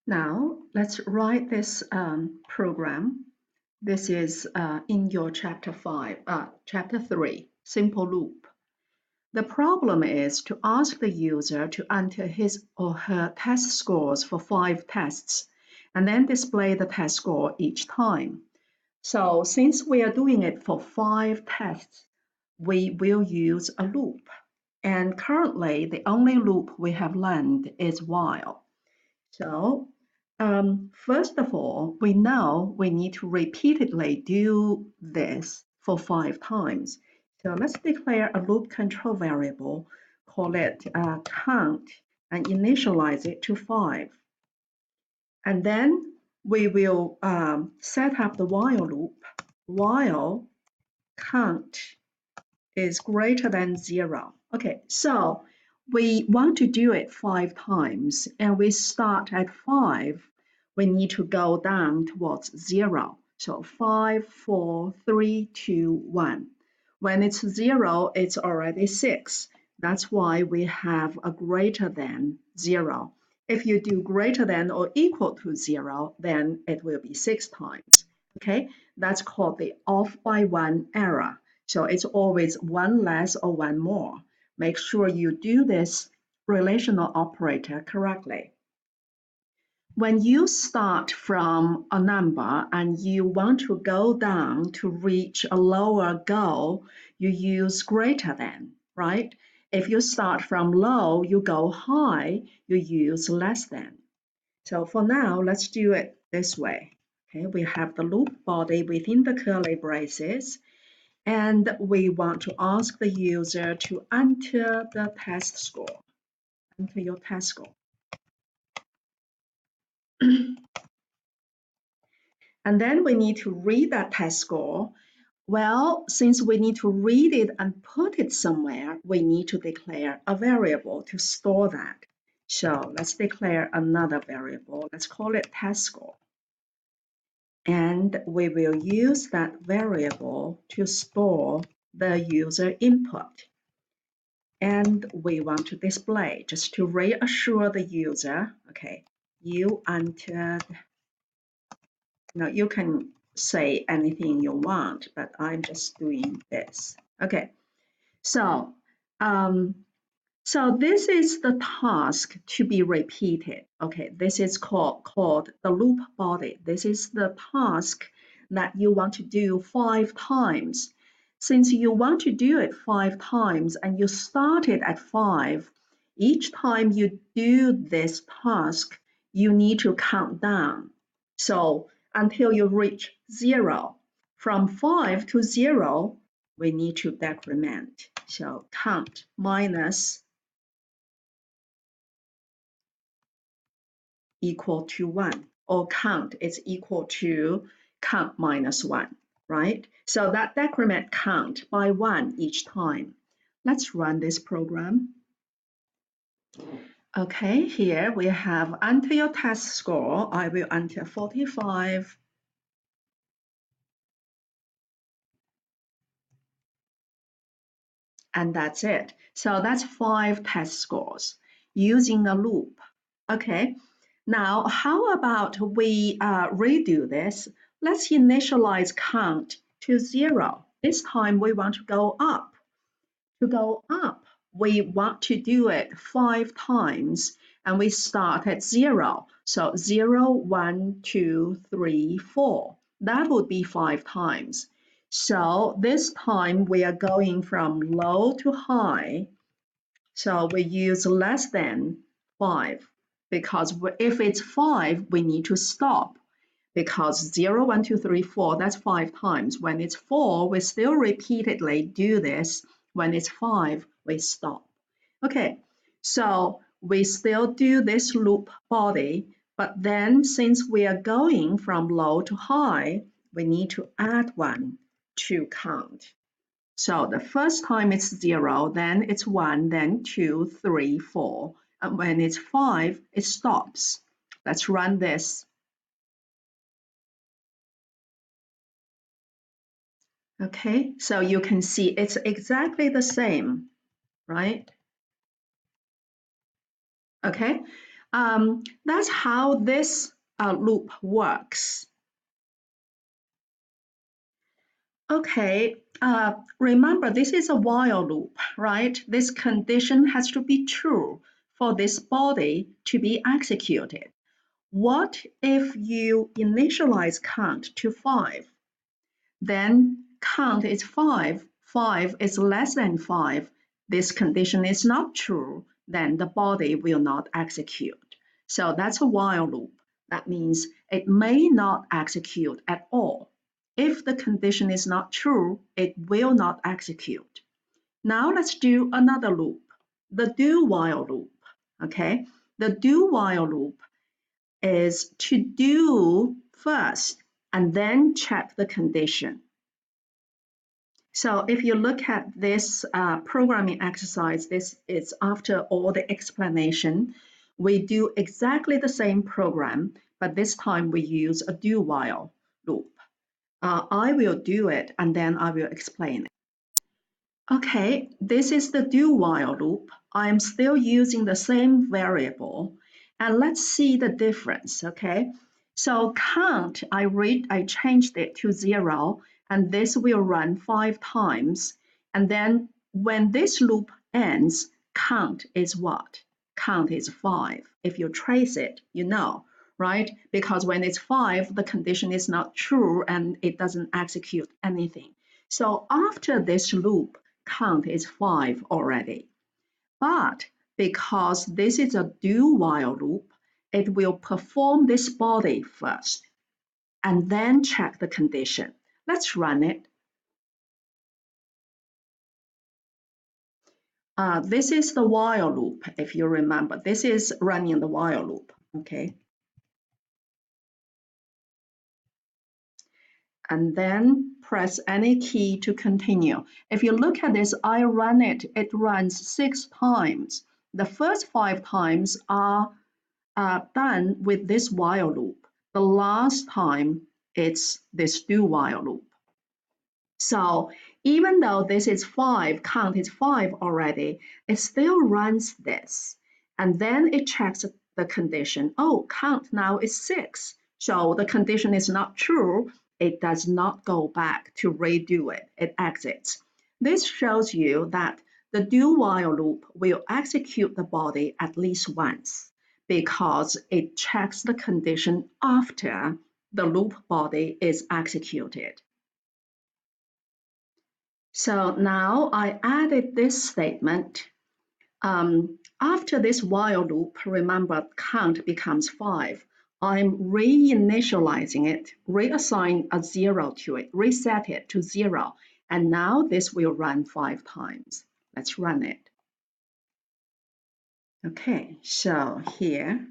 Now, let's write this program. This is in your chapter 3, simple loop. The problem is to ask the user to enter his or her test scores for 5 tests and then display the test score each time. So since we are doing it for 5 tests, we will use a loop. And currently, the only loop we have learned is while. So first of all, we know we need to repeatedly do this for 5 times. So let's declare a loop control variable, call it count, and initialize it to 5. And then we will set up the while loop while count is greater than 0. Okay, so we want to do it 5 times and we start at 5. We need to go down towards 0. So 5, 4, 3, 2, 1. When it's 0, it's already 6. That's why we have a greater than 0. If you do greater than or equal to 0, then it will be 6 times. Okay, that's called the off by 1 error. So it's always 1 less or 1 more. Make sure you do this relational operator correctly. When you start from a number and you want to go down to reach a lower goal, you use greater than, right? If you start from low, you go high, you use less than. So for now, let's do it this way. Okay, we have the loop body within the curly braces, and we want to ask the user to enter the test score. Enter your test score. And then we need to read that test score. Well, since we need to read it and put it somewhere, we need to declare a variable to store that. So let's declare another variable. Let's call it test score. And we will use that variable to store the user input. And we want to display just to reassure the user, okay, you entered. Now you can say anything you want, but I'm just doing this. Okay, so this is the task to be repeated. Okay, this is called the loop body. This is the task that you want to do 5 times. Since you want to do it 5 times and you started at 5, each time you do this task, you need to count down. So until you reach 0. From 5 to 0, we need to decrement. So count minus equal to 1, or count is equal to count minus 1, right? So that decrement count by 1 each time. Let's run this program. Okay, here we have enter your test score. I will enter 45. And that's it. So that's 5 test scores using a loop. Okay, now how about we redo this? Let's initialize count to 0. This time we want to go up. To go up, we want to do it 5 times and we start at 0. So 0, 1, 2, 3, 4. That would be 5 times. So this time we are going from low to high. So we use less than 5 because if it's 5, we need to stop because 0, 1, 2, 3, 4, that's 5 times. When it's 4, we still repeatedly do this. When it's 5, we stop. Okay, so we still do this loop body, but then since we are going from low to high, we need to add 1 to count. So the first time it's 0, then it's 1, then 2, 3, 4. And when it's 5, it stops. Let's run this. Okay, so you can see it's exactly the same, right? Okay, That's how this loop works. Okay, remember this is a while loop, right? This condition has to be true for this body to be executed. What if you initialize count to 5? Then count is 5, 5 is less than 5. This condition is not true, then the body will not execute. So that's a while loop. That means it may not execute at all. If the condition is not true, it will not execute. Now let's do another loop, the do while loop. Okay, the do while loop is to do first and then check the condition. So if you look at this programming exercise, this is after all the explanation. We do exactly the same program, but this time we use a do while loop. I will do it and then I will explain it. Okay, this is the do while loop. I'm still using the same variable. And let's see the difference, okay? So count, I changed it to 0, and this will run 5 times. And then when this loop ends, count is what? Count is 5. If you trace it, you know, right? Because when it's 5, the condition is not true and it doesn't execute anything. So after this loop, count is 5 already. But because this is a do while loop, it will perform this body first and then check the condition. Let's run it. This is the while loop, if you remember. This is running the while loop, okay? And then press any key to continue. If you look at this, I run it, it runs 6 times. The first 5 times are done with this while loop. The last time it's this do while loop. So even though this is 5, count is 5 already, it still runs this. And then it checks the condition. Oh, count now is 6. So the condition is not true. It does not go back to redo it. It exits. This shows you that the do while loop will execute the body at least once because it checks the condition after the loop body is executed. So now I added this statement. After this while loop, remember count becomes 5. I'm reinitializing it, reassign a 0 to it, reset it to 0. And now this will run 5 times. Let's run it. Okay, so here.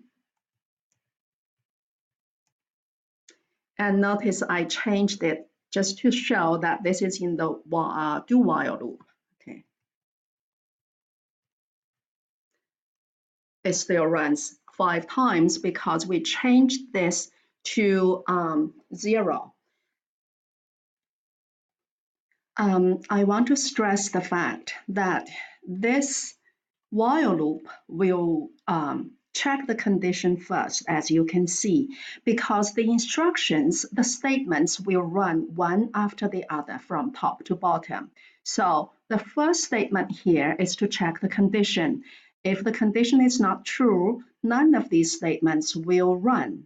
And notice I changed it just to show that this is in the do while loop. Okay. It still runs 5 times because we changed this to 0. I want to stress the fact that this while loop will check the condition first, as you can see, because the instructions, the statements will run one after the other from top to bottom. So the first statement here is to check the condition. If the condition is not true, none of these statements will run.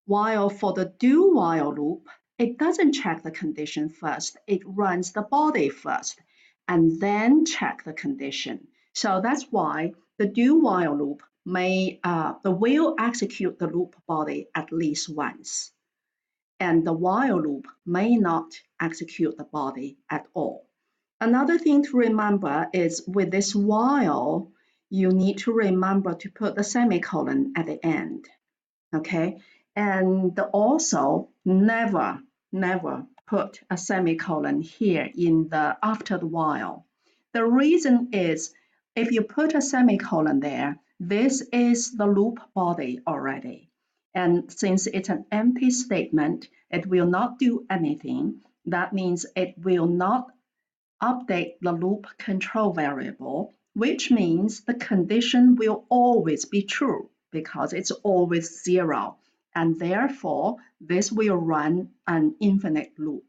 While for the do while loop, it doesn't check the condition first, it runs the body first and then check the condition. So that's why the do while loop will execute the loop body at least once. And the while loop may not execute the body at all. Another thing to remember is with this while, you need to remember to put the semicolon at the end. Okay, and also never put a semicolon here in the after the while. The reason is if you put a semicolon there, this is the loop body already. And since it's an empty statement, it will not do anything. That means it will not update the loop control variable, which means the condition will always be true. because it's always 0, and therefore this will run an infinite loop.